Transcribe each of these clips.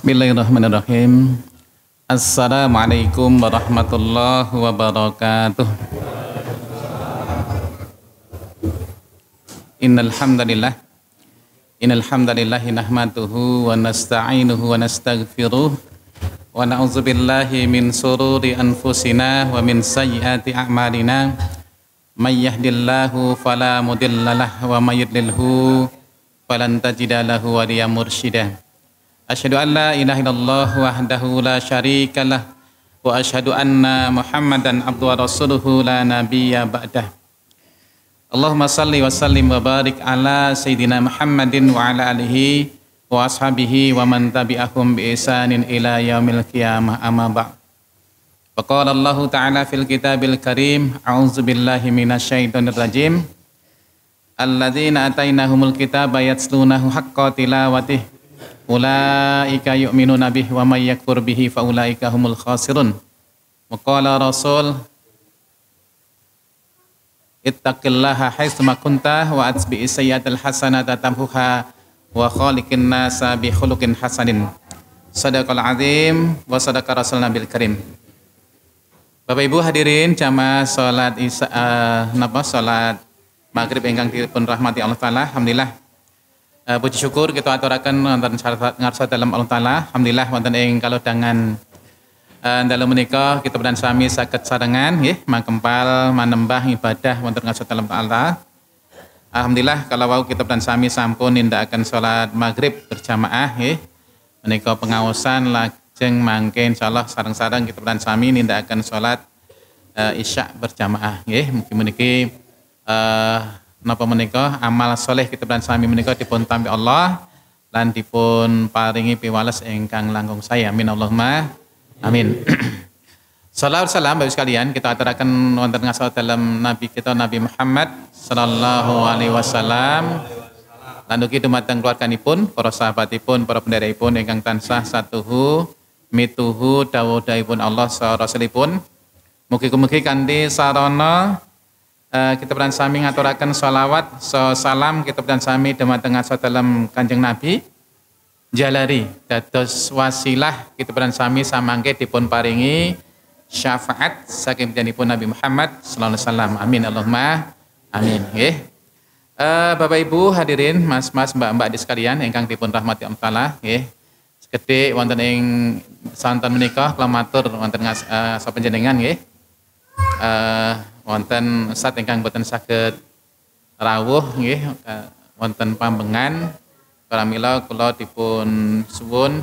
Bismillahirrahmanirrahim. Assalamualaikum warahmatullahi wabarakatuh. Innal hamdalillah nahmaduhu wa nasta'inuhu wa nastaghfiruh wa na'udzu billahi min shururi anfusina wa min sayyiati a'malina. May yahdihillahu fala mudhillalah wa may yudlilhu falan tajida lahu waliyan mursyida. Asyhadu an la ilaha illallah wahdahu la syarikalah wa asyhadu anna Muhammadan abduhu wa rasuluhu la nabiyya ba'dah. Allahumma salli wa sallim wa barik ala sayyidina Muhammadin wa ala alihi wa ashabihi wa man tabi'ahum bi ihsanin ila yaumil qiyamah, amma ba'd. Faqala Allah ta'ala fil kitabil karim, a'udzu billahi minasyaitonir rajim. Alladzina atainahumul kitaba yatslunahu haqqa tilawatihi ulaika yu'minuna bihi wa may yakfur bihi fa ulaika humul khasirun. Wa qala rasul ittaqillaha haitsuma kunta wa atbi'is sayyi'atal hasanata tamhuha wa khaliqin nasa bi khuluqin hasanin. Shadaqal azim wa sadaqa rasulun nabil karim. Bapak Ibu hadirin jamaah salat salat maghrib ingkang dipun rahmati Allah taala. Alhamdulillah. Puji syukur kita aturaken wonten ngarsa dalem Allah taala. Alhamdulillah wonten ing kalodhangan dalem menika kita bedan sami saged sarengan nggih mangkempal manembah ibadah wonten ngarsa dalem Allah. Alhamdulillah kalau wau kita bedan sami sampun nindakaken salat maghrib berjamaah nggih. Menika pengaosan lajeng mangke insyaallah sareng-sareng kita bedan sami nindakaken salat isya berjamaah nggih. Mugi-mugi napa menika amal soleh kita bedan sami menika dipun tampi Allah lan dipun paringi piwales ingkang langkung saya. Amin Allahumma amin. Salawat salam Bapak sekalian kita aturaken wonten ngasal dalam Nabi kita Nabi Muhammad sallallahu alaihi wasallam. Lan ugi dumateng keluarganipun, para sahabatipun, para pendherekaipun ingkang tansah satuhu mituhu dawuhipun Allah saha rasulipun. Mugi-mugi kanthi sarana kita beran sami ngaturaken sholawat salam kita beran sami dumateng dalam Kanjeng Nabi jalari dados wasilah kita beran sami samangke dipun paringi syafaat saking pun Nabi Muhammad sallallahu alaihi wasallam. Amin Allahumma amin nggih. Bapak Ibu hadirin, Mas-mas, Mbak-mbak di sekalian ingkang dipun rahmati Allah taala nggih. Sekedhik wonten ing santen menika kula matur wonten sapa panjenengan nggih. Wonten sat ingkang boten saged rawuh nggih wonten pambengan pramila kula dipun suwun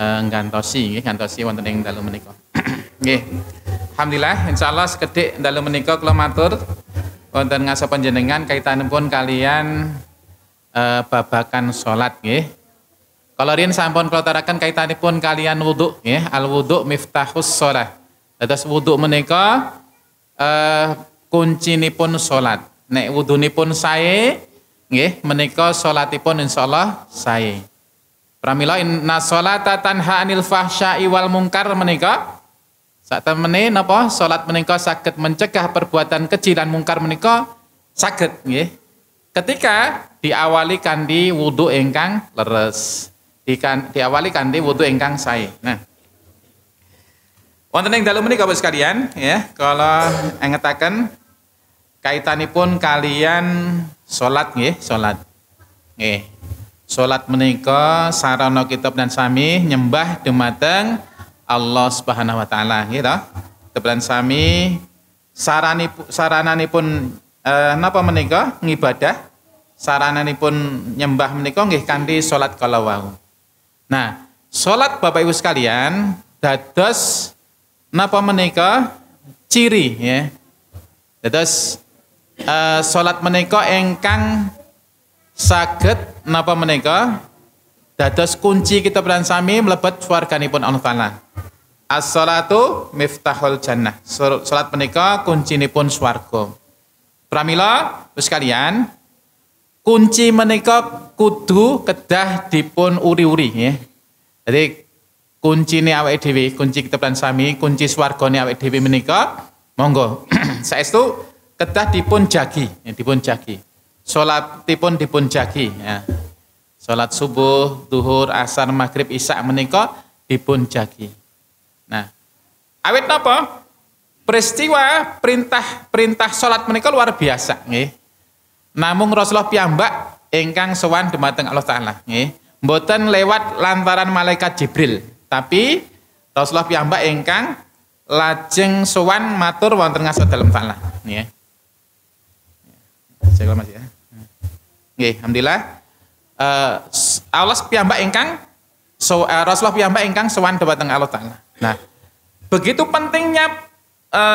ngantosi nggih ngantosi wonten ing dalu menika. Nggih. Alhamdulillah insyaallah sekedhik dalu menika kula matur wonten ngasa panjenengan kaitanipun kalian babakan salat nggih. Kalau riyen sampun kula taraken kaitanipun kalian wudu nggih, al wudu miftahus shalah. Dados wudu menika kuncinipun salat. Nek wudunipun sae nggih menika salatipun insyaallah sae. Pramila inna sholata tanha 'anil fahsya'i wal munkar menika satemene napa salat menika saged mencegah perbuatan keji lan mungkar menika saged nggih. Ketika diawali kanthi wudu ingkang leres. Diawali kanthi wudu ingkang sae. Nah, wonten ing dalu menika Bapak sekalian ya, kala ngetaken kaitanipun kalian salat nggih, salat. Nggih. Salat menika sarana kita dan sami nyembah dumateng Allah Subhanahu wa taala nggih to. Kebetulan sami sarananipun napa menika ngibadah, sarananipun nyembah menika nggih kanthi salat kala wau. Nah, salat Bapak Ibu sekalian dados napa menika ciri ya. Dados salat menika ingkang saged napa menika dados kunci kita beran sami mlebet swarganipun Allah taala. As-salatu miftahul jannah. Salat menika kuncinipun swarga. Pramila sekalian, kunci menika kudu kedah dipun uri-uri ya. Jadi kuncine awake dhewe, kunci kita beran sami, kunci swargane awake dhewe menika monggo saestu kedah dipun jagi, ya, dipun jagi. Salatipun dipun jagi ya. Salat subuh, zuhur, asar, maghrib, isya menika dipun jagi. Nah, awit napa? Peristiwa perintah salat menika luar biasa nggih. Namung Rasulullah piyambak ingkang sowan dumateng Allah Taala nggih. Mboten lewat lantaran malaikat Jibril, tapi Rasulullah piyambak ingkang lajeng sowan matur wonten ngarsa dalem Taala nggih. Jaga Mas ya. Nggih, alhamdulillah. Allah piyambak ingkang Rasulullah piyambak ingkang sowan dumateng Allah Taala. Nah, begitu pentingnya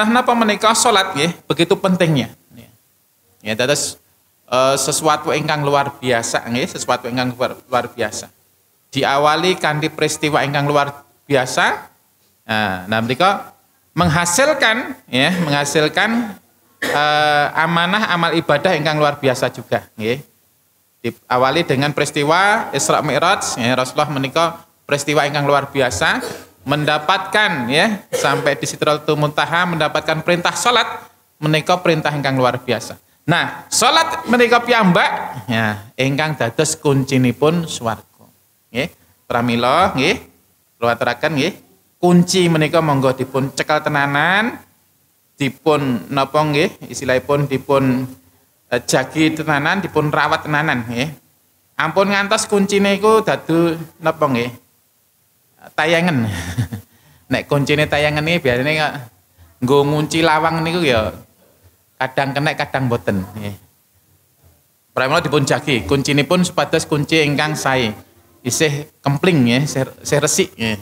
napa menika salat nggih, begitu pentingnya. Ya, dados sesuatu ingkang luar biasa nggih, sesuatu ingkang luar biasa. Diawali kanthi peristiwa ingkang luar biasa. Nah, menika menghasilkan amanah amal ibadah ingkang luar biasa juga nggih. Diawali dengan peristiwa Isra Mi'raj, ya, Rasulullah menika peristiwa ingkang luar biasa, mendapatkan ya sampai di Sidratul Muntaha mendapatkan perintah salat menika perintah ingkang luar biasa. Nah, salat menika piyambak ya ingkang dados kuncinipun swarga. Nggih, pramila nggih, kula aturaken nggih, kunci menika monggo dipun cekel tenanan, dipun napa nggih, istilahipun dipun jagi tenanan, dipun rawat tenanan nggih. Ampun ngantos kuncine iku dadu napa nggih? Tayangan. Nek kuncine tayangan iki biasane nggo ngunci lawang niku ya kadang kena kadang boten nggih. Pramila dipun jagi, kuncinipun supados kunci ingkang sae. Isih kempling nggih, isih resik nggih.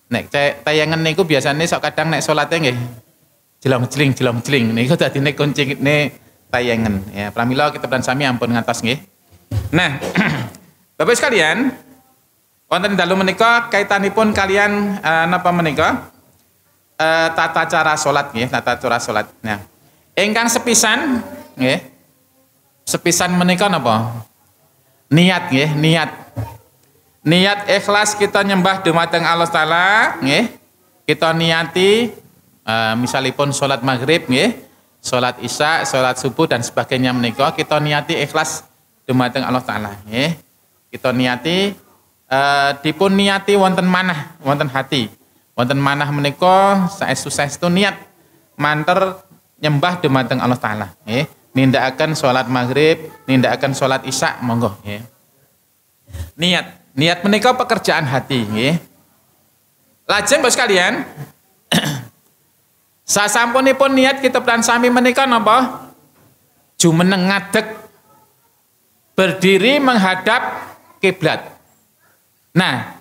Nek tayangan niku biasane sok kadang nek salate nggih jelong-jeling niku dadine kuncine tayangan ya. Pramila kita dan sami ampun ngantos nggih. Nah, Bapak sekalian, wonten dalu menika kaitanipun kalian napa menika tata cara salat nggih, tata cara salat. Nah, ingkang sepisan nggih. Sepisan menika napa? Niat nggih, niat. Niat ikhlas kita nyembah dumateng Allah Taala nggih. Kita niati misalipun salat maghrib nggih, salat isya, salat subuh dan sebagainya menika kita niati ikhlas dumateng Allah Taala nggih. Kita niati dipun niati wonten manah, wonten hati. Wonten manah menika saestu-saestu niat manter nyembah dumateng Allah Taala nggih. Nindakaken salat maghrib, nindakaken salat isya monggo nggih. Niat menika pekerjaan hati nggih. Lajeng Bapak sekalian, sasampunipun niat kita dan sami menika napa? Jumeneng ngadeg berdiri menghadap kiblat. Nah,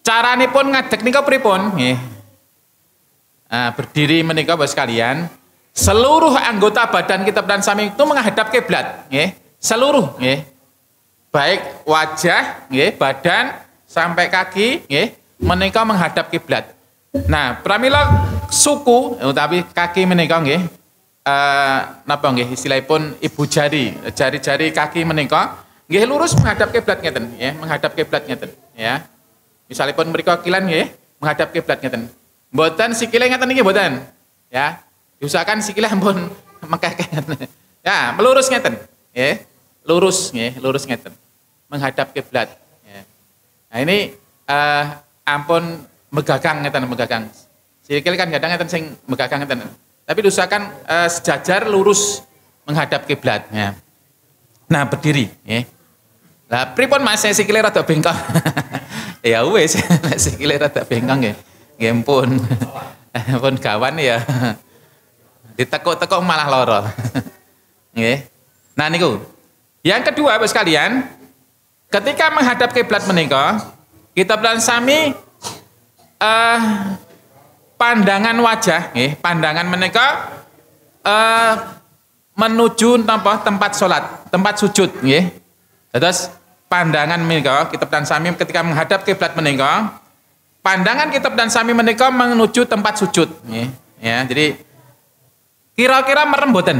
caranipun ngadeg nika pripun nggih? Berdiri menika Bapak sekalian, seluruh anggota badan kita dan sami itu menghadap kiblat nggih. Seluruh nggih. Baik wajah nggih, badan sampai kaki nggih, menika menghadap kiblat. Nah, pramila suku utawi kaki menika nggih napa nggih istilahipun ibu jari-jari kaki menika nggih lurus menghadap kiblat ngeten ya, menghadap kiblat ngeten ya. Misalipun mriku kilan nggih menghadap kiblat ngeten. Mboten sikile ngeten niki mboten ya. Diusahakan sikile ampun mengkekeh ngeten. Ya, melurus ngeten nggih. Lurus nggih, lurus ngeten. Menghadap kiblat ya. Nah, ini ampun megagang ngeten megagang. Sikil kan kadang ngeten sing megagang ngeten. Tapi diusahakan sejajar lurus menghadap kiblat ya. Nah, berdiri ya. Lah pripun Mas sikile rada bengkok. Ya wis, nek sikile rada bengkok nggih. Nggih ampun. Ampun gawan ya. Ditekuk-tekuk malah lara. Nggih. Nah niku. Yang kedua Bapak sekalian, ketika menghadap kiblat menika, kita pelan sami pandangan wajah nggih, pandangan menika menuju tempat salat, tempat sujud nggih. Terus pandangan menika kita pelan sami ketika menghadap kiblat menika, pandangan kita pelan sami menika menuju tempat sujud nggih. Ya, jadi kira-kira merem mboten?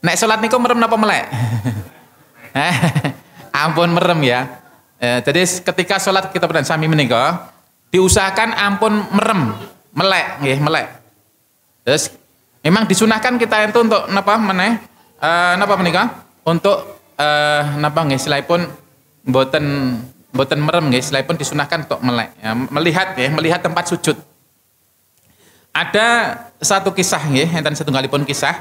Nek salat niku merem napa melek? Ampun merem ya. Jadi ketika salat kita dan sami menika diusahakan ampun merem, melek nggih, melek. Terus memang disunahkan kita itu untuk napa meneh? Napa menika? Untuk napa nggih istilahipun mboten merem nggih, istilahipun disunahkan untuk melek. Ya, melihat tempat sujud. Ada satu kisah nggih, enten setunggalipun kisah.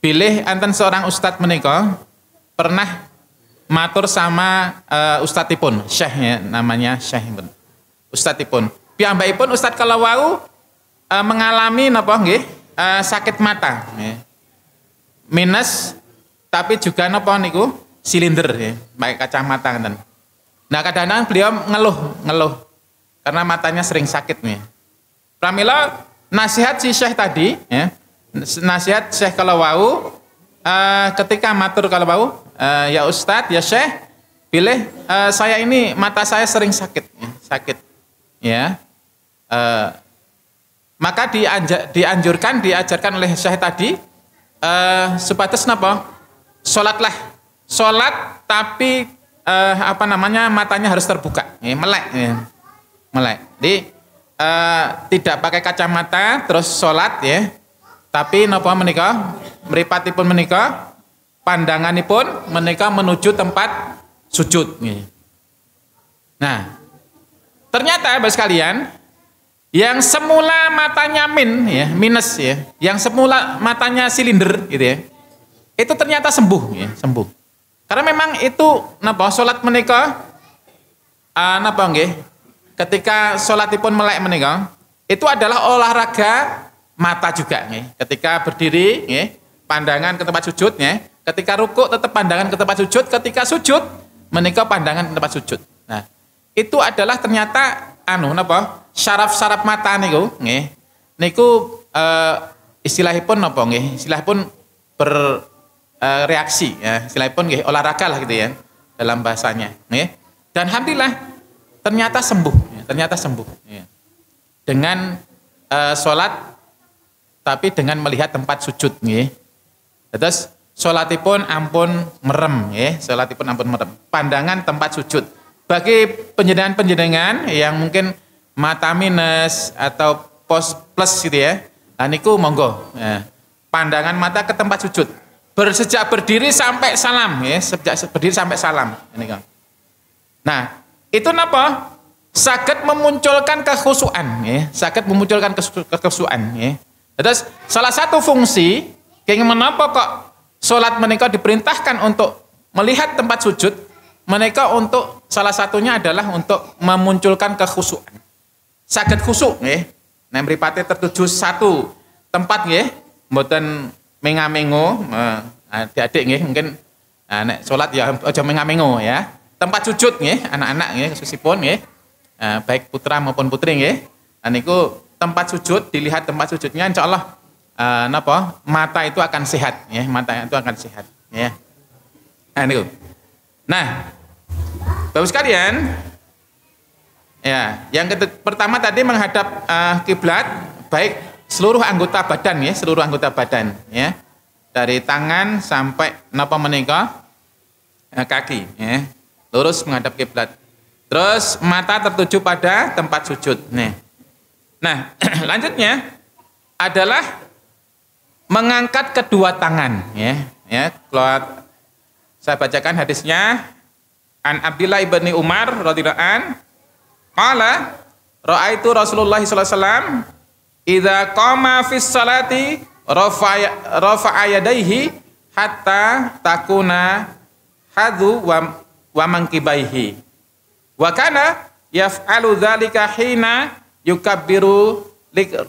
Bilih enten seorang ustadz menika pernah matur sama ustadzipun, syekh ya, namanya syekh ustadzipun. Piyambakipun ustadz kalau wau mengalami napa nggih? Sakit mata ya. Minus tapi juga napa niku silinder ya, pakai kacamata ngeten. Nah, kadang-kadang beliau ngeluh karena matanya sering sakit nih. Pramila nasihat si syekh tadi ya, nasihat syekh kalau wau ketika matur kalau wau, ya ustadz, ya syekh, pilih saya ini mata saya sering sakit ya, sakit ya. Maka diajarkan oleh syekh tadi supados napa? Sholat tapi matanya harus terbuka, ya, melek ya. Melek. Jadi tidak pakai kacamata terus sholat ya. Tapi napa menika? Mripatipun menika pandanganipun menika menuju tempat sujud ya. Nah, ternyata Bapak sekalian, yang semula matanya minus ya, yang semula matanya silinder gitu ya, itu ternyata sembuh ya, sembuh. Karena memang itu napa salat menika napa nggih, ketika salatipun melek menika itu adalah olahraga mata juga nggih. Ketika berdiri nggih, pandangan ke tempat sujud nggih, ketika rukuk tetap pandangan ke tempat sujud, ketika sujud menika pandangan ke tempat sujud. Nah, itu adalah ternyata syaraf-syaraf mata niku nggih. Niku istilahipun napa nggih? Istilahipun bereaksi ya. Istilahipun nggih olahraga lah gitu ya dalam bahasanya nggih. Dan alhamdulillah ternyata sembuh ya, ternyata sembuh ya. Dengan salat tapi dengan melihat tempat sujud nggih. Terus salatipun ampun merem nggih, salatipun ampun merem. Pandangan tempat sujud. Bagi penjenengan-penjenengan yang mungkin mata minus atau plus gitu ya, nah niku monggo ya. Pandangan mata ke tempat sujud, sejak berdiri sampai salam ya, sejak berdiri sampai salam ini kan. Nah itu napa? Saged memunculkan kekhusyuan ya, saged memunculkan kekhusyuan ya. Terus salah satu fungsi kenging menapa kok salat menika diperintahkan untuk melihat tempat sujud, mereka untuk salah satunya adalah untuk memunculkan kekhusyuan. Saged khusyuk nggih. Nek mripate tertuju satu tempat nggih, mboten menga-mengo, adik-adik nggih mungkin nek salat ya aja menga-mengo ya. Tempat sujud nggih, anak-anak nggih khususipun nggih. Baik putra maupun putri nggih. Niku tempat sujud, dilihat tempat sujudnya insyaallah mata itu akan sehat ya, mata itu akan sehat ya. Nah niku. Nah, Bapak sekalian, ya, yang pertama tadi menghadap kiblat, baik seluruh anggota badan ya, seluruh anggota badan ya, dari tangan sampai napa menika kaki ya, lurus menghadap kiblat. Terus mata tertuju pada tempat sujud. Nah, lanjutnya adalah mengangkat kedua tangan ya, keluar. Saya bacakan hadisnya. An Abdillah ibni Umar radhiyallahu an qala ra'aitu Rasulullah sallallahu alaihi wasallam idza qama fis salati rafa'a yadayhi hatta takuna hadu wa mankibaihi wa kana yaf'alu dzalika hina yukabbiru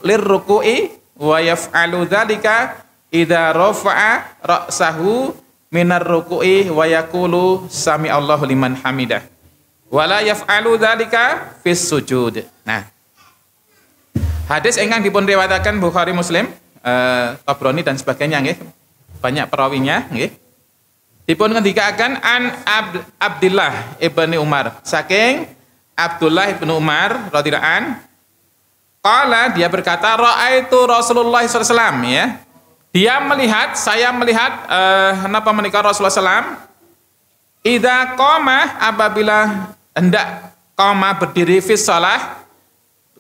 lirruku'i wa yaf'alu dzalika idza rafa'a ra'sahu minar ruku'i wa yaqulu sami Allahu liman hamidah wala yaf'alu dzalika fis sujud. Nah, hadis ingkang dipun riwayataken Bukhari Muslim, Tabrani dan sebagainya nggih, banyak perawinya nggih. Dipun ngendikaken an Abdullah ibni Umar, saking Abdullah ibni Umar radhiyallahu an qala, dia berkata raaitu Rasulullah sallallahu alaihi wasallam ya. Saya melihat menikah Rasulullah SAW idza qama, apabila hendak qama berdiri fi shalah,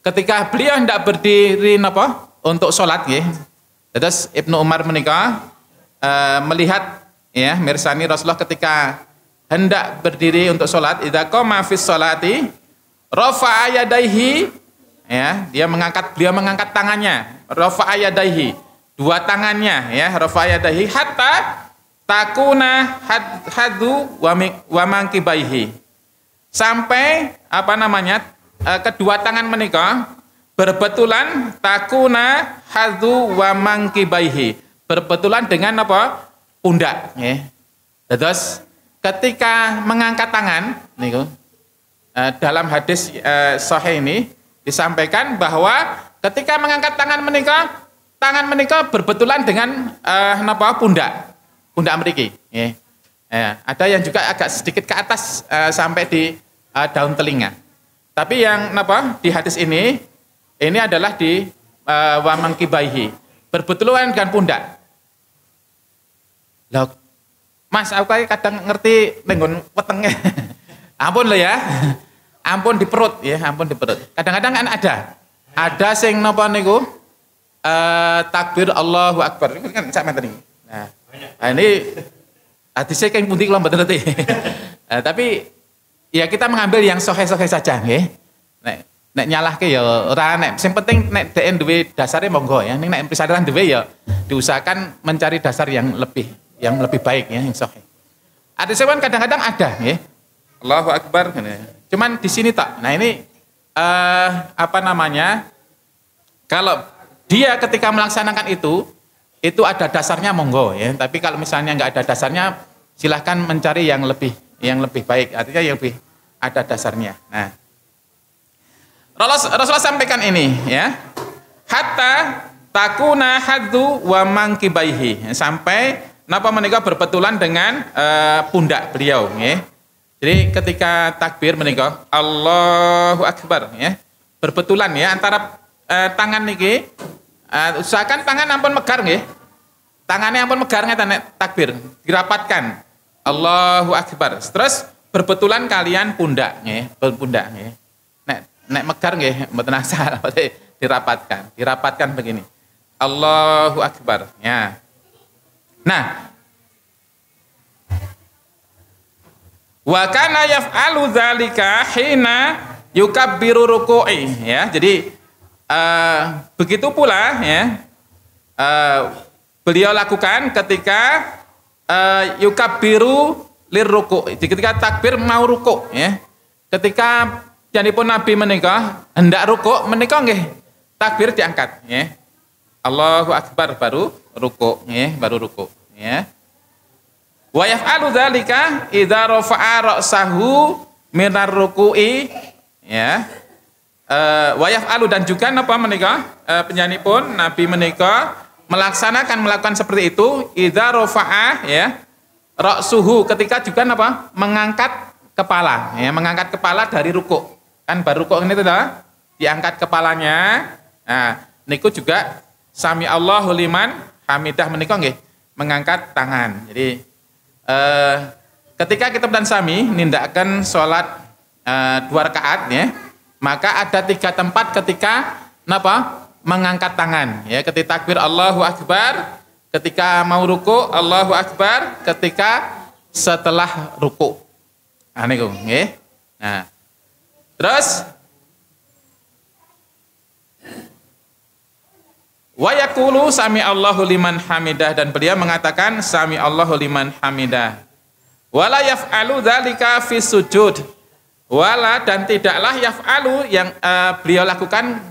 ketika beliau hendak berdiri untuk salat nggih. Terus Ibnu Umar menikah melihat ya mirsani Rasulullah ketika hendak berdiri untuk sholat, idza qama fis sholati rafa'a yadaihi, ya, beliau mengangkat tangannya, rafa'a yadaihi, dua tangannya, ya, rafa'a yadaihi hatta takuna hadu wa mankibaihi, sampai kedua tangan menika berbetulan takuna hadu wa mankibaihi, berbetulan dengan pundak, ya. Terus ketika mengangkat tangan niku, dalam hadis sahih ini disampaikan bahwa ketika mengangkat tangan menika berbetulan dengan pundak mriki, ya. Ada yang juga agak sedikit ke atas sampai di daun telinga. Tapi yang di hadis ini adalah di wa mankibaihi, berbetulan dengan pundak. Loh, Mas, aku kadang ngerti nenggon wetenge. Ampun loh ya. Ampun di perut ya, ampun di perut. Kadang-kadang kan ada sing napa niku takbir Allahu Akbar. Ini kan sak meten iki. Nah, ini hadisnya keng pundi kula mboten ngerti. Tapi ya kita mengambil yang sahih-sahih saja nggih. Nek nyalahke ya ora nek, sing penting nek dhek duwe dasare monggo ya. Nek pisaran duwe ya diusahakan mencari dasar yang lebih baik ya, yang sahih. Ada sewan kadang-kadang ada ya. Allahu Akbar. Cuman di sini tak. Nah ini kalau dia ketika melaksanakan itu ada dasarnya monggo ya. Tapi kalau misalnya nggak ada dasarnya, silahkan mencari yang lebih baik. Artinya yang lebih ada dasarnya. Nah, Rasulullah sampaikan ini ya. Hatta takuna haddu wa mankibaihi, sampai menika berbetulan dengan pundak beliau, ya. Jadi ketika takbir menika Allahu Akbar, ya, berbetulan ya antara tangan niki, usahakan tangan ampun megar nggih. Tangannya ampun megar ngeten nek takbir, dirapatkan Allahu Akbar. Terus berbetulan kalian pundak, nggih, pundak nggih. Nek megar nggih mboten asal, dirapatkan begini. Allahu Akbar, ya. Nah, wa kana yaf'alu dzalika hina yukabbiru ruku'i, ya. Jadi begitu pula ya beliau lakukan ketika yukabbiru lirruku', ketika takbir mau ruku', ya. Ketika janipun Nabi menika hendak ruku' menika nggih takbir diangkat, ya. Allahu Akbar baru ruku', ya, baru ruku', ya. Wa yaf'alu dzalika idza rafa'a ra'sahu minar ruku'i, ya. Wa yaf'alu, dan juga napa menika penyanipun Nabi menika melakukan seperti itu idza rafa'a, ya, ra'suhu, ketika juga napa mengangkat kepala, ya, mengangkat kepala dari ruku'. Kan baru ruku' ini sudah diangkat kepalanya. Nah, niku juga sami Allahu liman hamidah menika nggih mengangkat tangan. Jadi ketika kita dan sami nindakaken salat 2 rakaat, ya, maka ada 3 tempat ketika napa mengangkat tangan, ya. Ketika takbir Allahu Akbar, ketika mau ruku Allahu Akbar, ketika setelah ruku. Nah niku nggih. Nah, terus wa yaqulu sami Allahu liman hamidah, dan beliau mengatakan sami Allahu liman hamidah. Wala yaf'alu dzalika fi sujud. Wala, dan tidaklah yaf'alu yang beliau lakukan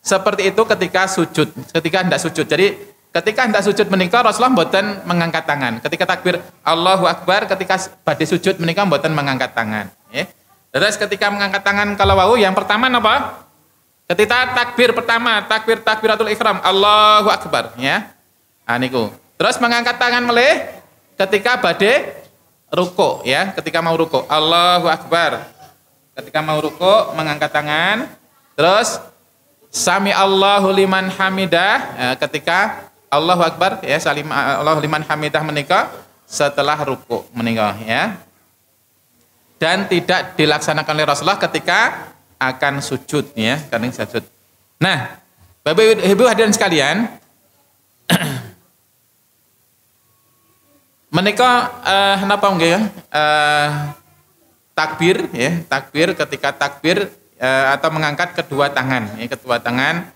seperti itu ketika sujud, ketika hendak sujud. Jadi ketika hendak sujud menika Rasulullah mboten mengangkat tangan. Ketika takbir Allahu Akbar, ketika badhe sujud menika mboten mengangkat tangan, ya. Terus ketika mengangkat tangan kalau wau yang pertama napa? Ketika takbir pertama, takbiratul ihram, Allahu Akbar, ya. Nah niku. Terus mengangkat tangan melih ketika badhe ruku, ya, ketika mau ruku, Allahu Akbar. Ketika mau ruku mengangkat tangan. Terus sami Allahu liman hamidah, ya, ketika Allahu Akbar, ya, salim Allahu liman hamidah menika setelah ruku menika, ya. Dan tidak dilaksanakan oleh Rasulullah ketika akan sujud, ya, karena sujud. Nah, Bapak Ibu hadirin sekalian, Menika napa nggih takbir ya, takbir ketika takbir atau mengangkat kedua tangan ya, kedua tangan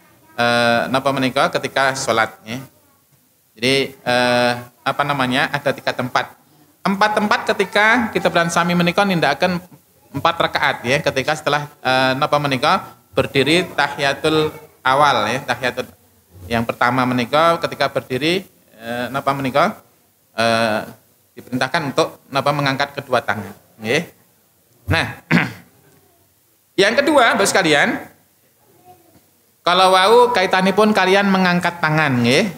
napa menika ketika salat ya. Jadi apa namanya? Ada 3 tempat. 4 tempat ketika kita bersami menika nindakaken 4 rakaat ya, ketika setelah napa menika berdiri tahiyatul awal ya, tahiyatul yang pertama menika ketika berdiri napa menika diperintahkan untuk napa mengangkat kedua tangan nggih. Nah, yang kedua Bapak sekalian, kalau wau kaitanipun kalian mengangkat tangan nggih.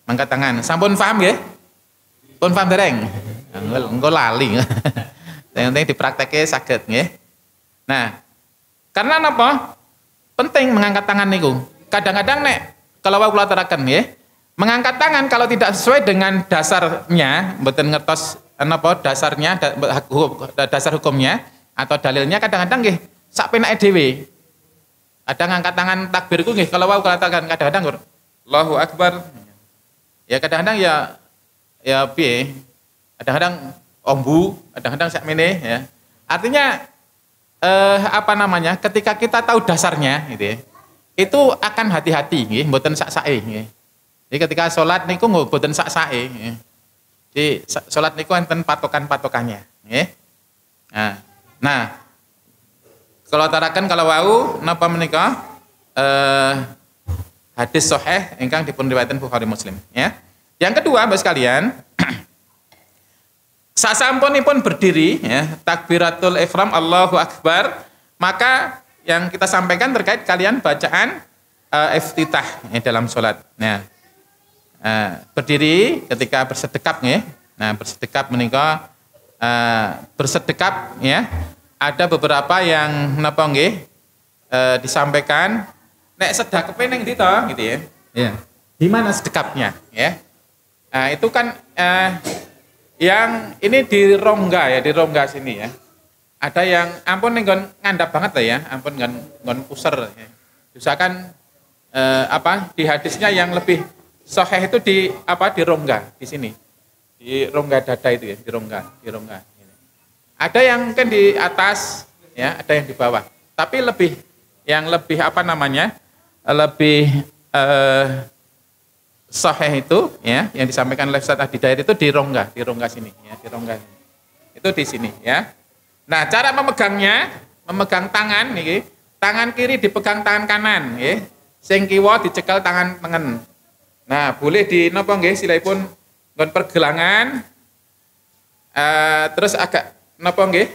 Mengangkat tangan. Sampun paham nggih? Pun paham dereng? Engko lali. Yang penting dipraktekke saged nggih. Nah, karena napa? Penting mengangkat tangan niku. Kadang-kadang nek kalau wau kula aturaken nggih, mengangkat tangan kalau tidak sesuai dengan dasarnya, mboten ngertos napa dasarnya, dasar hukumnya atau dalilnya, kadang-kadang nggih sak penake dhewe. Ada ngangkat tangan takbir ku nggih kalau wau katakan kadang-kadang Allahu Akbar. Ya kadang-kadang ya piye? Kadang-kadang ombu, kadang-kadang sakmene ya. Artinya apa namanya? Ketika kita tahu dasarnya gitu ya. Itu akan hati-hati nggih, mboten sak-sake nggih. Jadi ketika salat niku mboten sak-sake nggih. Jadi salat niku enten patokan-patokannya nggih. Nah, kalau tarakan kalau wau napa menika hadis sahih ingkang dipun riwayatkan Bukhari Muslim ya. Yang kedua Bapak sekalian, sasampunipun berdiri ya, takbiratul ihram Allahu Akbar, maka yang kita sampaikan terkait kalian bacaan iftitah ya, dalam salat. Nah, berdiri ketika bersedekap ya. Nah, bersedekap menika bersedekap ya. Ada beberapa yang napa nggih disampaikan nek sedakepe ning ndi to gitu ya. Ya. Di mana sedekapnya ya? Nah, itu kan yang ini di rongga ya, di rongga sini ya. Ada yang ampun nggon ngandap banget lah ya, ampun nggon puser ya. Misalkan apa di hadisnya yang lebih sahih itu di apa di rongga di sini. Di rongga dada itu ya, di rongga. Ada yang mungkin di atas, ya, ada yang di bawah. Tapi yang lebih apa namanya, lebih sahih itu, ya, yang disampaikan oleh Ustaz Adhidayat itu di rongga sini, ya, di rongga. Itu di sini, ya. Nah, cara memegangnya, memegang tangan, nih, tangan kiri dipegang tangan kanan, ya. Sing kiwa dicekel tangan tengen. Nah, boleh di napa nggih silahipun nggon pergelangan, terus agak napa nggih?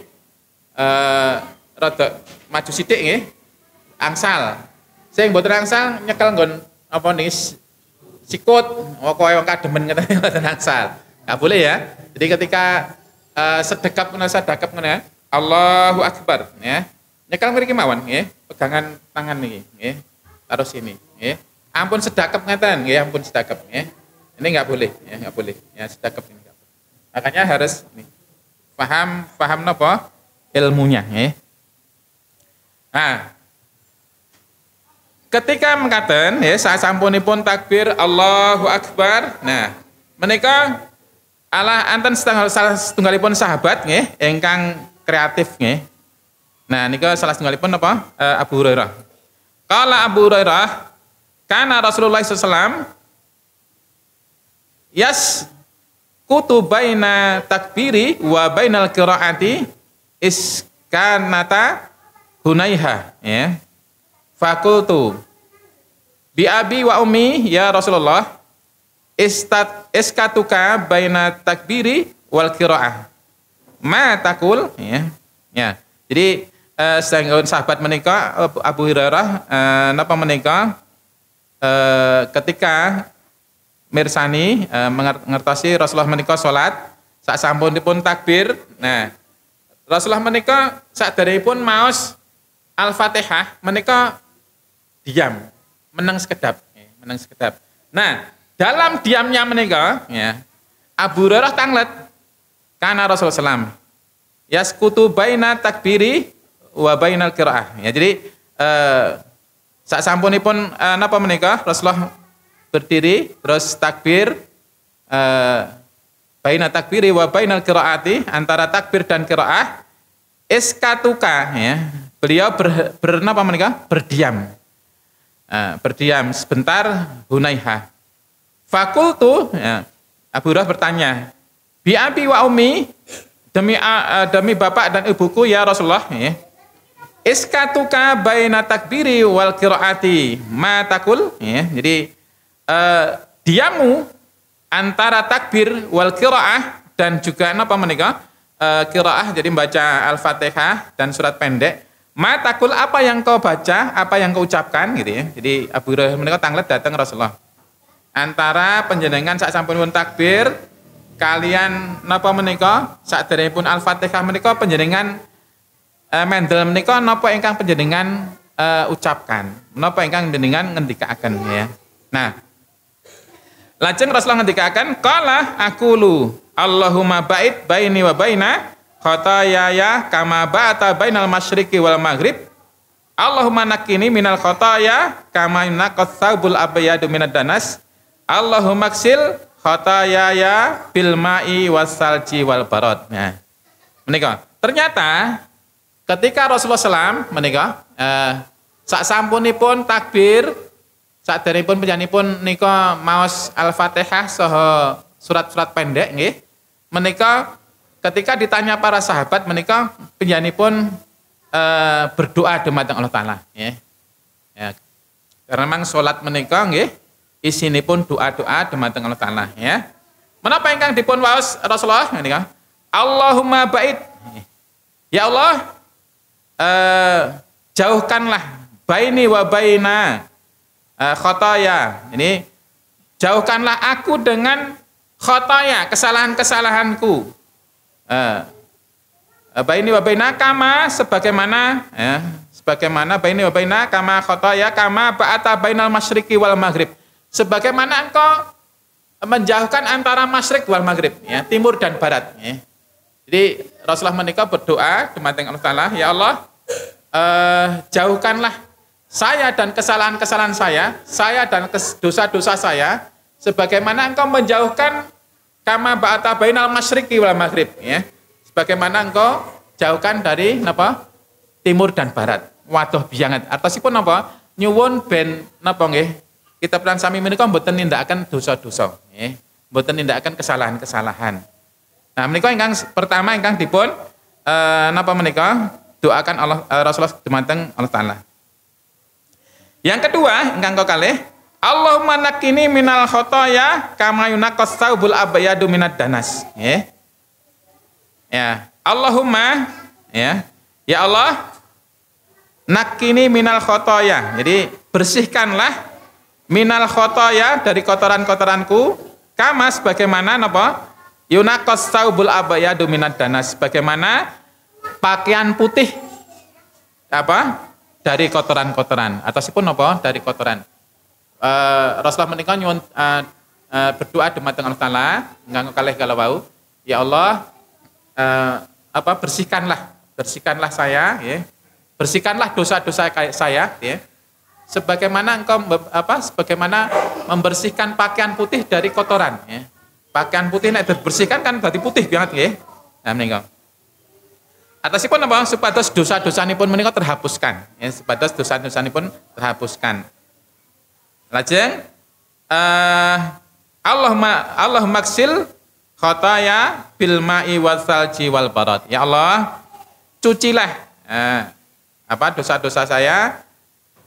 Rada maju sithik nggih. Angsal. Sing mboten angsal nyekel nggon apa niki sikut, koyo wong kademen ngeten mboten angsal. Enggak boleh ya. Jadi ketika sedekap ngene, Allahu Akbar ya. Nyekel mriki mawon nggih, pegangan tangan niki nggih. Taruh sini nggih. Ampun sedekap ngeten nggih, ampun sedekap nggih. Ini enggak boleh ya, enggak boleh. Ya sedekap ini enggak boleh. Makanya harus ini paham napa ilmunya nggih. Nah, ketika mengatakan ya sasampunipun takbir Allahu Akbar. Nah, menika ala anten setunggalipun sahabat nggih ingkang kreatif nggih. Nah, nika salah setunggalipun apa? Abu Hurairah. Qala Abu Hurairah, kana Rasulullah sallallahu alaihi wasallam kutubaina takbiri wa bainal qiraati iskanata hunaiha ya. Fakultu bi abi wa ummi ya Rasulullah iskatuka baina takbiri wal qiraah. Ma takul ya. Ya. Jadi sahabat menika Abu Hurairah napa menika ketika mirsani mengertosi Rasulullah menika salat sak sampunipun takbir. Nah, Rasulullah menika saderengipun maos Al-Fatihah menika diam, meneng sekedap. Nah, dalam diamnya menika ya, Abu Hurairah tanglet kana Rasulullah sallam yaskutu baina takbiri wa bainal qiraah. Ya, jadi sak sampunipun napa menika Rasulullah berdiri terus takbir baina takbiri wa bainal qiraati, antara takbir dan qiraah, iskatuka ya. Beliau bernapa menika? Berdiam. Berdiam sebentar, Hunayha. Fakultu ya, Abu Hurairah bertanya, bi abi wa ummi, demi bapak dan ibuku ya Rasulullah ya. Iskatuka baina takbiri wal qiraati ma takul ya. Jadi diamu antara takbir wal qiraah dan juga napa menika qiraah, jadi membaca Al-Fatihah dan surat pendek. Ma takul, apa yang kau baca, apa yang kau ucapkan gitu ya. Jadi Abu Hurairah menika tanglet datang Rasulullah. Antara panjenengan sak sampunipun takbir kalian napa menika saderengipun Al-Fatihah menika panjenengan mendel menika napa ingkang panjenengan ucapkan, napa ingkang panjenengan ngendikaaken ya. Nah, lajeng Rasulullah ngendikaaken qala aqulu Allahumma ba'id baini wa baina khotaayaya kama ba'ata bainal masyriqi wal maghrib. Allahumma nakini minal khotaaya kama yunaqqas tsawbul abyadu minad danas. Allahumma ksil khotaayaya bil ma'i wassalji wal barad. Nah, menika ternyata ketika Rasulullah SAW menika sak sampunipun takbir, saderengipun panjenenganipun nika maos Al-Fatihah saha surat-surat pendek nggih. Menika ketika ditanya para sahabat menika panjenenganipun berdoa dumateng Allah Taala ya. Ya. Karena memang salat menika nggih isinipun doa-doa dumateng Allah Taala ya. Menapa ingkang dipun waos Rasulullah menika? Allahumma ba'id. Ya Allah, jauhkanlah baini wa baina khotoya. Ini jauhkanlah aku dengan khotoya, kesalahan-kesalahanku. Baini wa baina kama, sebagaimana ya, sebagaimana baini wa baina kama khotoya kama ba'ata bainal masyriqi wal maghrib. Sebagaimana engkau menjauhkan antara masyrik wal maghrib ya, timur dan barat ya. Jadi Rasulullah menika berdoa dumateng Allah Taala, ya Allah, jauhkanlah saya dan kesalahan-kesalahan saya dan dosa-dosa saya, sebagaimana engkau menjauhkan kama ba'ata bainal masyriqi wal maghrib ya. Sebagaimana engkau jauhkan dari napa? Timur dan barat. Waduh biyanget. Artosipun napa? Nyuwun ben napa nggih? Kita pelan sami menika mboten nindakaken dosa-dosa nggih. Mboten nindakaken kesalahan-kesalahan. Nah, menika ingkang pertama ingkang dipun napa menika? Doakan Allah Rasulullah dumateng Allah Taala. Yang kedua, ingkang kalih, Allahumma nakini minal khotoya kama yunaqqas tsawbul abyadu minad danas. Nggih. Ya, Allahumma ya. Ya Allah, nakini minal khotoya. Jadi bersihkanlah minal khotoya dari kotoran-kotoranku, kama sebagaimana napa? Yunaqqas tsawbul abyadu minad danas, bagaimana pakaian putih apa? Dari kotoran-kotoran. Atasipun napa? Dari kotoran. Rasulullah menika nyuwun berdoa dumateng Allah Taala ingkang kalih kala wau, ya Allah, bersihkanlah saya ya. Bersihkanlah dosa-dosa saya ya. Sebagaimana engkau sebagaimana membersihkan pakaian putih dari kotoran ya. Pakaian putih nek dibersihkan kan berarti putih banget nggih. Nah menika. Atasipun apa? Supados dosa-dosanipun menika terhapuskan ya, supados dosa-dosanipun terhapuskan. Lajeng Allahumma ksil khotoya bil ma'i wassalji wal barad. Ya Allah, cucilah dosa-dosa saya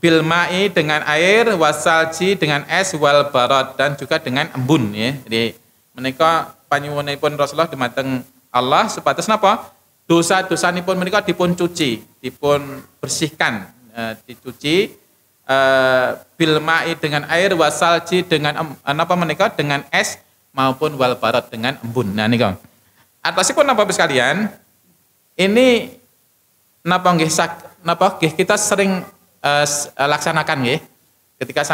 bil ma'i dengan air, wassalji dengan es, wal barad dan juga dengan embun ya. Jadi menika panyuwunipun Rasulullah dumateng Allah supados napa? Dosa-dosanipun menika dipun cuci, dipun bersihkan, dicuci bil ma'i dengan air, wassalji dengan napa menika? Dengan es maupun wal barad dengan embun. Nah nika. Atasipun napa sekalian? Ini napa nggih kita sering laksanakan nggih. Ketika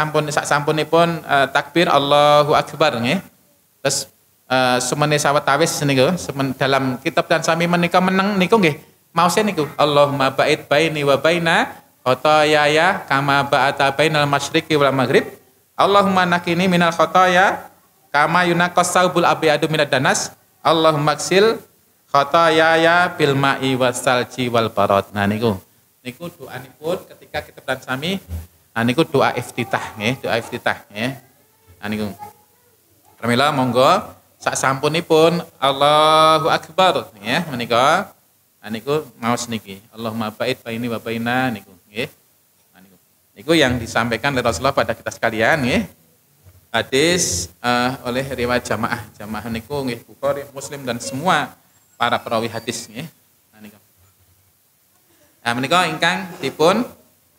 sampunipun takbir Allahu Akbar nggih. Terus sumene sawetawis niku dalam kitab dan sami menika meneng niku nggih maose niku Allahumma ba'id baini wa baina khotoyaya kama ba'ata bainal masyriqi wal maghrib. Allahumma nakini minal khotoya kama yunaqqas tsawbul abyadu minad danas. Allahumma ksil khotoyaya bil ma'i wassalji wal barad. Nah niku doanipun ketika kita sami. Nah niku doa iftitah nggih, doa iftitah nggih. Nah niku. Pramila monggo sak sampunipun Allahu akbar nggih menika. Nah niku maos niki. Allahumma ba'id baini wa baina niku nggih. Nah niku yang disampaikan oleh Rasulullah pada kita sekalian nggih. Hadis oleh riwayat jamaah niku nggih Bukhari, Muslim dan semua para perawi hadis nggih. Nah menika ingkang dipun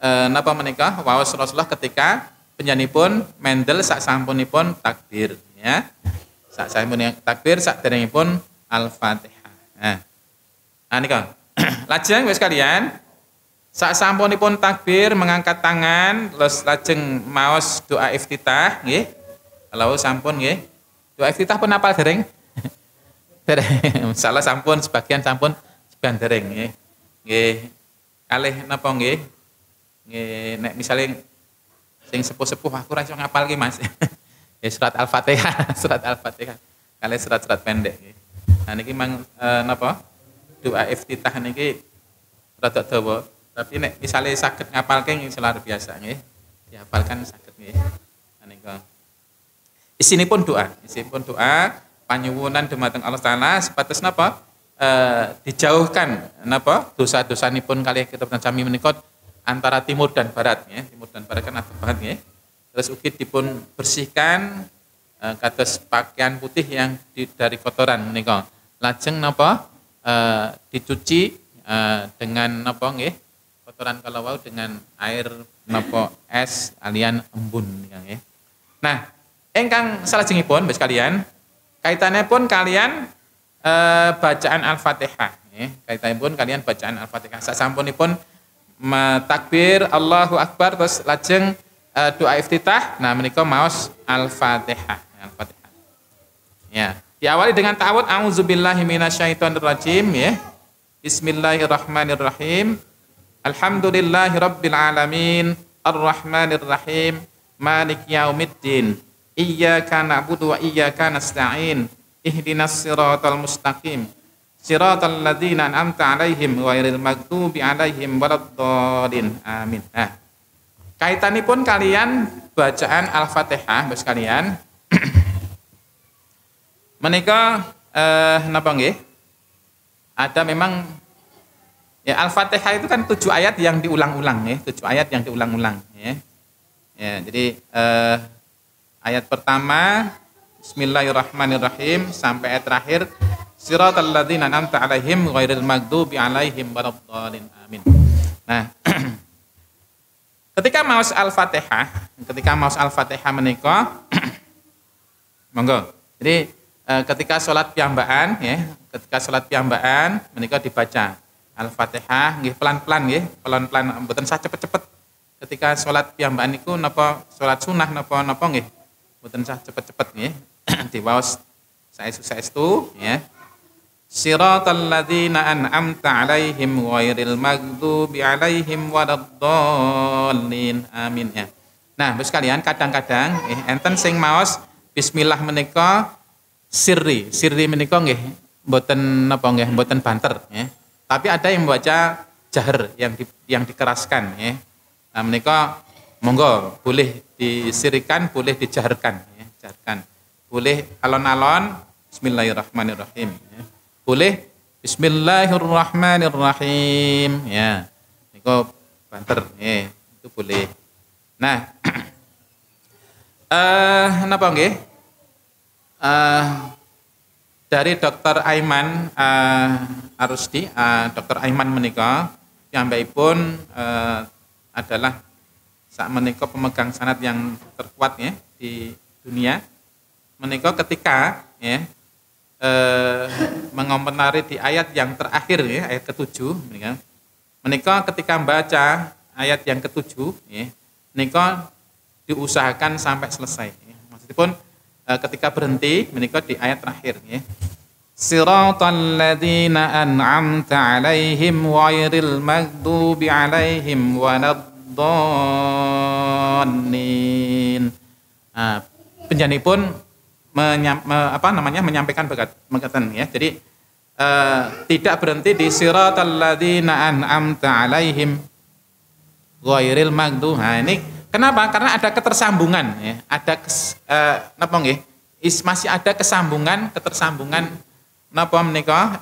napa menika waos Rasulullah ketika penyanipun mendel sak sampunipun takbir ya. Sak sampunipun takbir sak derengipun Al-Fatihah. Nah nika lajeng wis kalian sak sampunipun takbir mengangkat tangan terus lajeng maos doa iftitah nggih. Kalau sampun nggih. Doa iftitah pun apal dereng? Dereng. Salah sampun sebagian dereng nggih. Nggih. Kalih napa nggih? Nggih nek misale sing sepuh-sepuh aku ora iso ngapal ki Mas. Ya surat Al-Fatihah, surat Al-Fatihah. Kalih surat-surat pendek nggih. Nah niki mang napa? Doa iftitah niki rada dawa, tapi nek misale saged ngapalke luar biasa nggih. Dihafalkan saged nggih. Nah nika isinipun doa panyuwunan dumateng Allah Taala sepatus napa dijauhkan napa dosa-dosanipun kalih kita sami menika antara timur dan barat ya. Timur dan barat kan adem banget ya. Terus ugi dipun bersihkan kados pakaian putih yang dari kotoran menika. Lajeng napa dicuci dengan napa nggih kotoran kalawau dengan air napa es alian embun nggih. Nah, ingkang salajengipun Bapak sekalian, kaitannya pun kalian bacaan Al-Fatihah nggih. Kaitanipun kalian bacaan Al-Fatihah. Sasampunipun takbir Allahu Akbar terus lajeng doa iftitah. Nah, menika maos Al-Fatihah. Al-Fatihah. Ya, diawali dengan ta'awudz a'udzubillahi minasyaitonirrajim ya. Bismillahirrahmanirrahim. Alhamdulillahirabbil alamin, arrahmanirrahim, maliki yaumiddin. Iyyaka na'budu wa iyyaka nasta'in. Ihdinas siratal mustaqim. Siratal ladzina an'amta 'alaihim ghairil maghdubi 'alaihim waladdallin. Amin. Nah, kaitanipun kalian bacaan Al-Fatihah Bapak sekalian. Menika napa nggih? Ada memang ya Al-Fatihah itu kan 7 ayat yang diulang-ulang ya, 7 ayat yang diulang-ulang ya. Ya, jadi ayat pertama Bismillahirrahmanirrahim sampai ayat terakhir Siratal ladzina an'amta 'alaihim ghairil maghdubi 'alaihim waladdallin. Amin. Nah, ketika maos Al-Fatihah menika monggo. Jadi ketika salat piyambakan ya, ketika salat piyambakan menika dibaca Al-Fatihah nggih pelan-pelan nggih, pelan-pelan mboten sah cepet-cepet. Ketika salat piyambakan niku napa salat sunah napa nggih mboten sah cepet-cepet nggih. Diwaos saestu ya. Siratal ladzina an'amta 'alaihim ghairil maghdubi 'alaihim waladdallin. Amin ya. Nah, Bapak sekalian kadang-kadang enten sing maos bismillah menika sirri menika nggih mboten napa nggih mboten banter ya. Tapi ada yang membaca jahar yang dikeraskan ya. Nah, menika monggo boleh disirikan, boleh dijaharkan ya, jaharkan. Boleh alon-alon bismillahirrahmanirrahim ya. Boleh bismillahirrahmanirrahim ya. Niku banter ya, itu boleh. Nah, napa nggih? Dari Dr. Aiman Arusdi, Dr. Aiman menika piyambakipun adalah sak menika pemegang sanad yang terkuat ya di dunia. Menika ketika ya mengomentari di ayat yang terakhir ya, ayat ke-7 menika ketika membaca ayat yang ke-7 ya, menika diusahakan sampai selesai ya. Maksudipun ketika berhenti menika di ayat terakhir ya. Siratal ladzina an'amta 'alaihim ghairil maghdubi 'alaihim waladdallin. Nah, penjanipun menyampaikan berkatan ya. Jadi tidak berhenti di siratal ladzina an'amta 'alaihim ghairil maghdubi. Ini kenapa? Karena ada ketersambungan ya. Ada napa nggih? Masih ada ketersambungan napa menika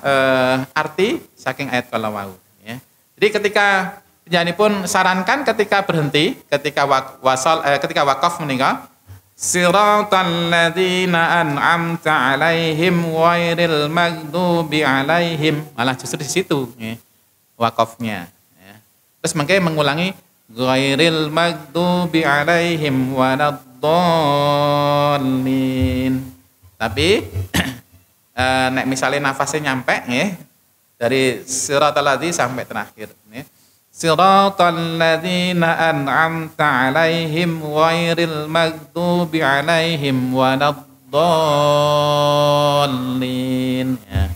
arti saking ayat kala wau ya. Jadi ketika penyanipun sarankan ketika berhenti, ketika ketika wakaf menika siratal ladzina an'amta 'alaihim ghairil maghdubi 'alaihim. Malah justru di situ ya, wakafnya ya. Terus makanya mengulangi ghairil maghdubi 'alaihim waladdallin. Tapi nek misalnya nafasnya nyampe ya, dari siratal ladzina sampai terakhir ya. Siratal ladzina an'amta 'alaihim ghairil maghdubi 'alaihim waladdallin ya.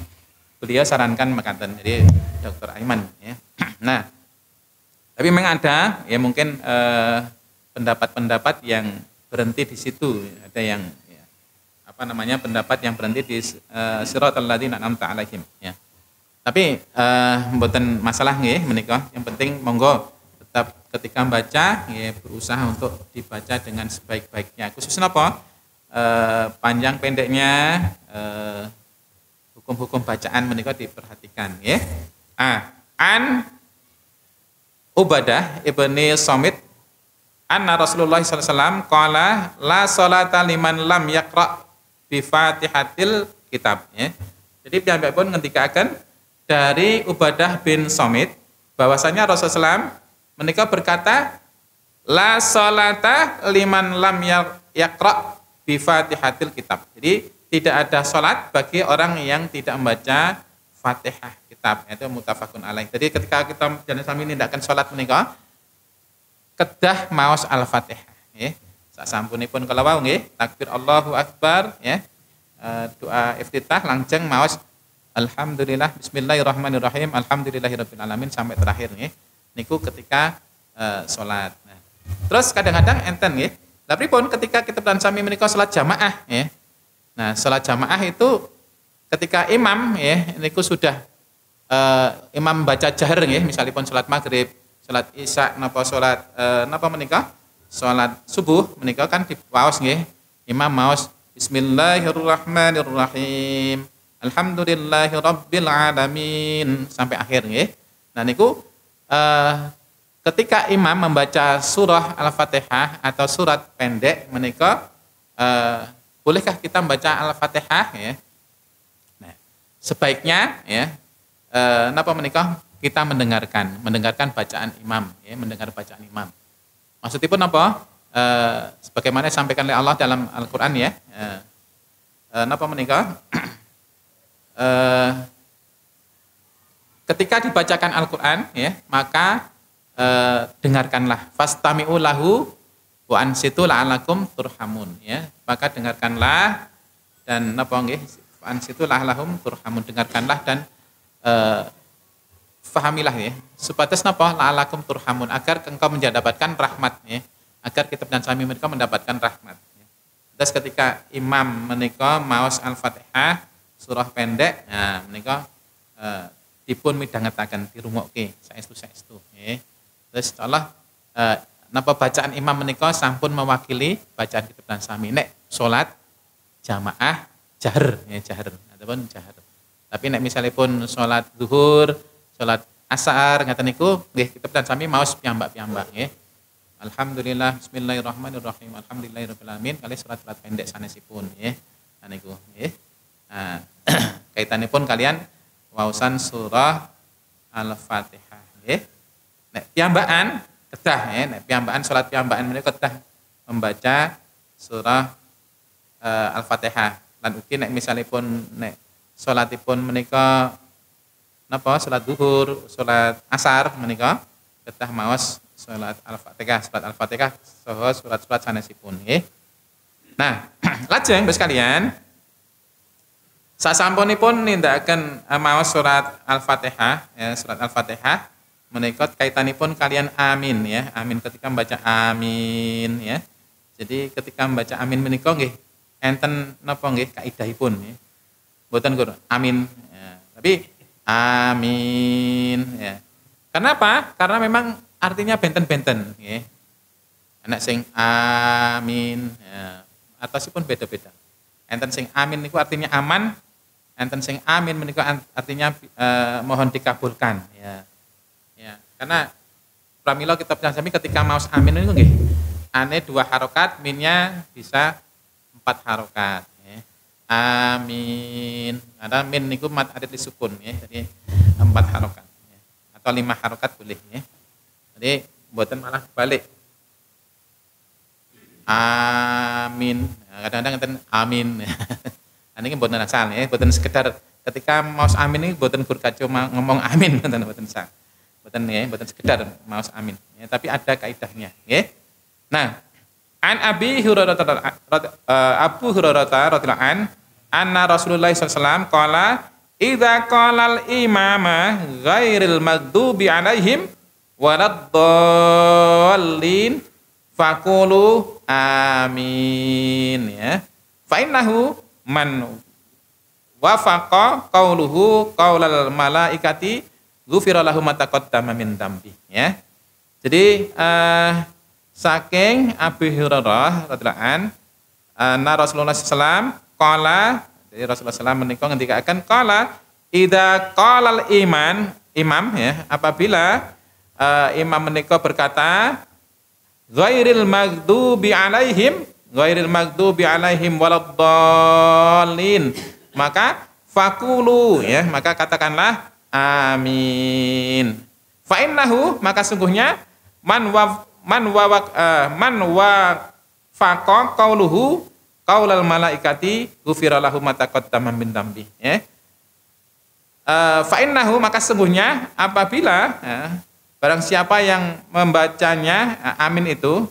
Beliau sarankan mekaten, jadi Dr. Aiman ya. Nah, tapi memang ada ya mungkin pendapat-pendapat yang berhenti di situ, ada yang ya, pendapat yang berhenti di siratal ladzina an'amta 'alaihim ya. Tapi mboten masalah nggih menika, yang penting monggo tetap ketika membaca nggih berusaha untuk dibaca dengan sebaik-baiknya. Khususnya apa? Panjang pendeknya hukum-hukum bacaan menika diperhatikan nggih. An Ubadah ibni Samit anna Rasulullah sallallahu alaihi wasallam qala la sholata liman lam yaqra bi Fatihatil kitab ya. Jadi piyambakipun ngendikaken dari Ubadah bin Samit bahwasanya Rasulullah SAW menika berkata la sholata liman lam yaqra bi Fatihatil kitab. Jadi tidak ada salat bagi orang yang tidak membaca Fatihah kitab, itu muttafaqun alaih. Jadi ketika kita jenengan sami nindakaken salat menika kedah maos Al-Fatihah nggih. Sasampunipun kala wau nggih takbir Allahu akbar ya. Doa iftitah langsung maos Alhamdulillah, bismillahirrahmanirrahim, alhamdulillahirabbil alamin sampai terakhir nggih. Niku ketika salat. Nah, terus kadang-kadang enten nggih. Lha pripun ketika kita sami menika salat jamaah ya. Nah, salat jamaah itu ketika imam ya niku sudah imam baca jahar nggih, misalipun salat maghrib, salat isya napa salat napa menika? Salat subuh menika kan diwaos nggih. Imam maos bismillahirrahmanirrahim. Alhamdulillahirabbil alamin sampai akhir nggih. Nah niku ketika imam membaca surah Al-Fatihah atau surat pendek menika bolehkah kita membaca Al-Fatihah ya? Nah, sebaiknya ya napa menika kita mendengarkan bacaan imam ya, mendengar bacaan imam. Maksudipun apa? Sebagaimana disampaikan oleh Allah dalam Al-Qur'an ya. Napa menika? Ketika dibacakan Al-Quran ya, maka dengarkanlah fastami'u lahu wa ansitu la'alakum turhamun ya, maka dengarkanlah dan napa nggih ansitu la'alakum turhamun, dengarkanlah dan fahamilah ya, supados napa la'alakum turhamun, agar engkau mendapatkan rahmat ya, agar kita dan sami mereka mendapatkan rahmat ya. Terus ketika imam menika maos Al-Fatihah surah pendek, nah menika dipun midhangetaken dirungokke saestu nggih. Terus Allah napa bacaan imam menika sampun mewakili bacaan kita dan sami nek salat jamaah jahar ya, jahar ataupun jahar. Tapi nek misalipun salat zuhur, salat asar ngaten niku nggih kita dan sami maos piyambak-piyambak nggih. Alhamdulillah, bismillahirrahmanirrahim, alhamdulillahirabbil alamin kali surat-surat pendek sanesipun nggih. Nah niku nggih. Nah, kaitanipun kalian waosan surah Al-Fatihah nggih. Nek piyambakan kedah ya, nek piyambakan salat piyambakan menika kedah membaca surah Al-Fatihah. Lan ugi nek misalipun nek salatipun menika napa salat zuhur, salat asar menika kedah maos salat Al-Fatihah, salat Al-Fatihah saha surat-surat sanesipun nggih. Nah, lajeng Bapak sekalian, sasampunipun nindakaken maos surat Al-Fatihah ya, surat Al-Fatihah menika kaitanipun kalian amin ya. Amin ketika membaca amin ya. Jadi ketika membaca amin menika nggih enten napa nggih kaidahipun nggih. Mboten Gur, amin. Ya, tapi amin ya. Kenapa? Karena memang artinya benten-benten nggih. Ana sing amin ya. Atosipun beda-beda. Enten sing amin niku artinya aman, enten sing amin menika artinya mohon dikabulkan ya. Ya, karena pramila kitab sami ketika maos amin niku nggih ane 2 harokat, minnya bisa 4 harokat ya. Amin. Ada min niku mat adat disukun ya. Jadi 4 harokat ya. Atau 5 harokat boleh ya. Jadi mboten malah balik. Amin. Kadang-kadang ngeten amin. Ini mboten asal ya, mboten sekedar ketika maos amin ini mboten berkaco ngomong amin mboten sah. Mboten ya, mboten sekedar maos amin. Ya, tapi ada kaidahnya, ya. Nah, an Abu Hurairah radhiyallahu an anna Rasulullah sallallahu alaihi wasallam qala idza qala al-imama ghairil maghdubi alaihim waladdallin faqulu amin ya. Fa innahu man wafaqa qauluhu qaulal malaikati ghufira lahu ma taqaddama min dambi ya. Jadi saking Abu Hurairah radhiyallahu an Rasulullah sallallahu qala, jadi Rasulullah sallallahu menika ngendikaken qala idza qalal imam ya, apabila imam menika berkata ghairil maghdubi alaihim waladdallin, maka fakulu ya, maka katakanlah amin. Fa innahu, maka sungguhnya man wafaqa qauluhu qaulal malaikati ghufira lahu ma taqaddama min dambi ya. Fa innahu, maka sungguhnya apabila barang siapa yang membacanya amin itu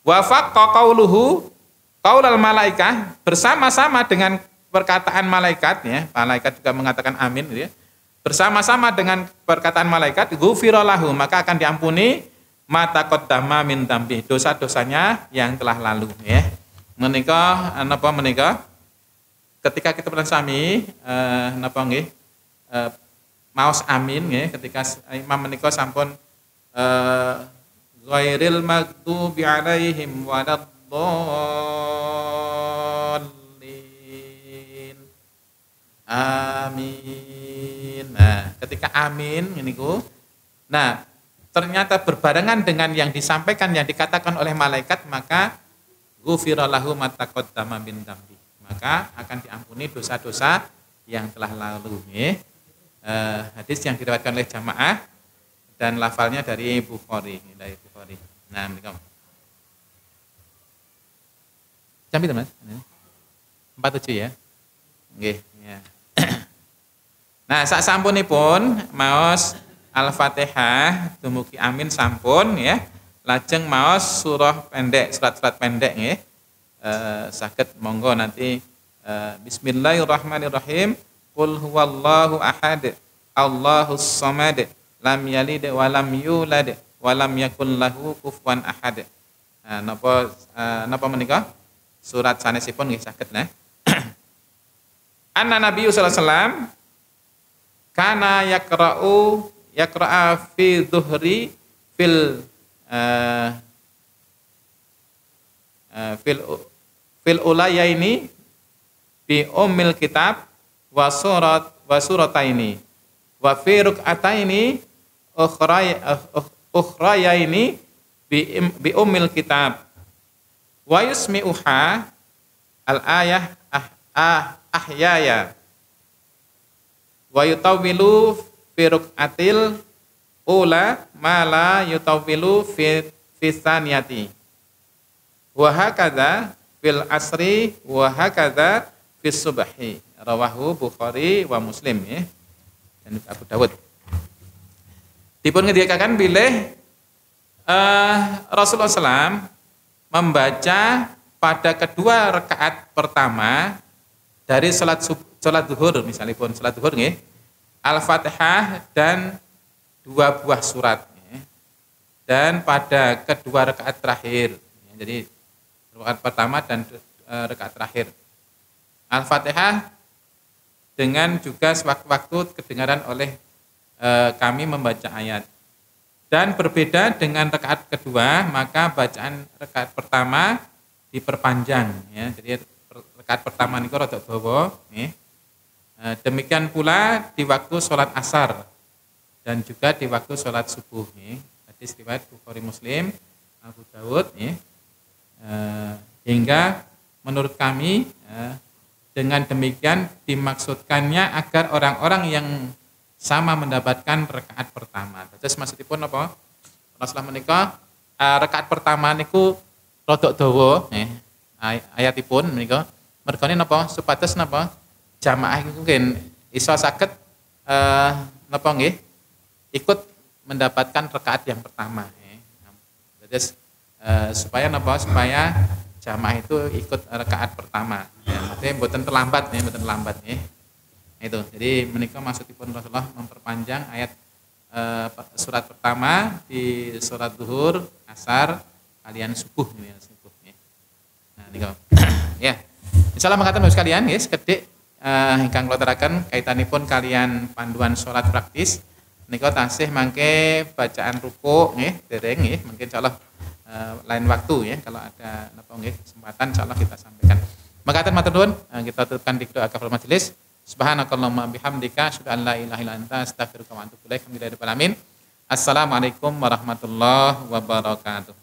wafaqa qauluhu qaulal malaikah, bersama-sama dengan perkataan malaikat ya, malaikat juga mengatakan amin ya, bersama-sama dengan perkataan malaikat ghufira lahu, maka akan diampuni ma taqaddama min dambi, dosa-dosanya yang telah lalu ya. Menika napa menika ketika kita bersami napa nggih maos amin nggih, ketika imam menika sampun ghairil maghdubi alaihim waladdallin amin. Nah, ketika amin niku, nah ternyata berbarengan dengan yang disampaikan, yang dikatakan oleh malaikat, maka ghufira lahu ma taqaddama min dambi, maka akan diampuni dosa-dosa yang telah lalu nggih. Hadis yang diriwayatkan oleh jamaah dan lafalnya dari Bukhari. Nah, menika. Jam itu, Mas? 47 ya. Nggih, ya. Nah, sak sampunipun maos Al-Fatihah dumugi amin sampun ya. Lajeng maos surah pendek, surat-surat pendek nggih. Saged monggo nanti bismillahirrahmanirrahim. Qul huwallahu ahad, Allahus samad, lam yalid wa lam yulad wa lam yakul lahu kufuwan ahad. Napa menika? Surat sanesipun nggih saged nah. Anna Nabi sallallahu alaihi wasallam kana yaqra'a fi dhuhri fil ulayaini bi ummil kitab wa surataini wa fi ruk'ataini ukhrayaini bi ummil kitab wa yusmi'uha al-ayah ahyaya wa yutawwilu fi ruk'atil ula ma la yutawwilu fi tsaniyati wa hakadha fil asri wa hakadha fis subhi, rawahu Bukhari wa Muslim ya, dan Abu Dawud. Dipun ngendikaken bilih Rasulullah SAW membaca pada kedua rakaat pertama dari salat zuhur, misalnya pun salat zuhur nggih, Al-Fatihah dan 2 buah surat ya. Dan pada kedua rakaat terakhir ya, jadi rakaat pertama dan rakaat terakhir Al-Fatihah dengan juga sewaktu-waktu kedengaran oleh kami membaca ayat. Dan berbeda dengan rakaat kedua, maka bacaan rakaat pertama diperpanjang ya. Jadi rakaat pertama niku rada dawa nggih. Demikian pula di waktu sholat asar dan juga di waktu sholat subuh nggih. Hadis riwayat Bukhari Muslim, Abu Dawud nggih. Hingga menurut kami dengan demikian dimaksudkannya agar orang-orang yang sama mendapatkan rakaat pertama. Terus maksudipun apa? Rasulullah menika rakaat pertama niku rodok dawa nggih. Ayatipun menika mergane napa? Supados napa? Jamaah iku mungkin iso saged napa nggih? Ikut mendapatkan rakaat yang pertama nggih. Terus supaya napa? Supaya jamaah itu ikut rakaat pertama. Ya, maksudnya mboten terlambat nih, mboten terlambat nih. Itu. Jadi menika maksudipun Rasulullah memperpanjang ayat surat pertama di surat zuhur, asar, kalian subuh nih, subuh nih. Nah, niku. Ya. Insyaallah mangkaten Bapak sekalian nggih sekedhik ingkang kula teraken kaitanipun kalian panduan salat praktis. Menika tasih mangke bacaan ruku nggih, dereng nggih, mungkin insyaallah lain waktu ya kalau ada napa nggih kesempatan insyaallah kita sampaikan. Makaten matur nuwun, kita tutupkan di doa kafaratul majelis. Subhanakallahumma bihamdika asyhadu an la ilaha illa anta astaghfiruka wa atubu ilaik. Assalamualaikum warahmatullahi wabarakatuh.